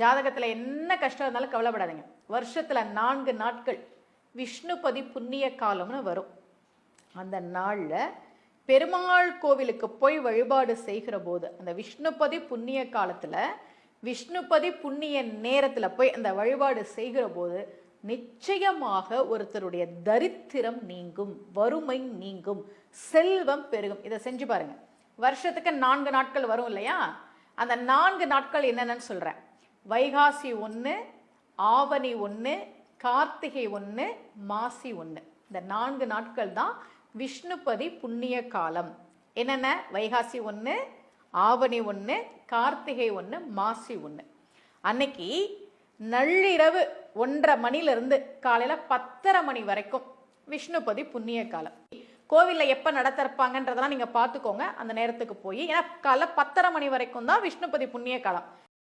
ஜாதகத்துல என்ன கஷ்டம் இருந்தாலும் கவலைப்படாதீங்க. வருஷத்துல 4 நாட்கள் விஷ்ணுபதி புண்ணிய காலம்னு வரும். அந்த நாள்ல பெருமாள் கோவிலுக்கு போய் வழிபாடு செய்கிற போது, அந்த விஷ்ணுபதி புண்ணிய காலத்துல விஷ்ணுபதி புண்ணிய நேரத்துல போய் அந்த வழிபாடு செய்கிற போது நிச்சயமாக ஒருத்தருடைய தரித்திரம் நீங்கும், வறுமை நீங்கும், செல்வம் பெருகும். இதை செஞ்சு பாருங்க. வருஷத்துக்கு 4 நாட்கள் வரும் இல்லையா? அந்த 4 நாட்கள் என்னென்னு சொல்றேன். வைகாசி 1, ஆவணி 1, கார்த்திகை 1, மாசி 1. இந்த 4 நாட்கள் தான் விஷ்ணுபதி புண்ணிய காலம். என்னென்ன? வைகாசி 1, ஆவணி 1, கார்த்திகை 1, மாசி 1. அன்னைக்கு நள்ளிரவு 1:30 மணிலிருந்து காலையில 10:30 மணி வரைக்கும் விஷ்ணுபதி புண்ணிய காலம். கோவிலில் எப்போ நடத்திருப்பாங்கன்றதெல்லாம் நீங்கள் பார்த்துக்கோங்க. அந்த நேரத்துக்கு போய், ஏன்னா காலைல 10:30 மணி வரைக்கும் தான் விஷ்ணுபதி புண்ணிய காலம்.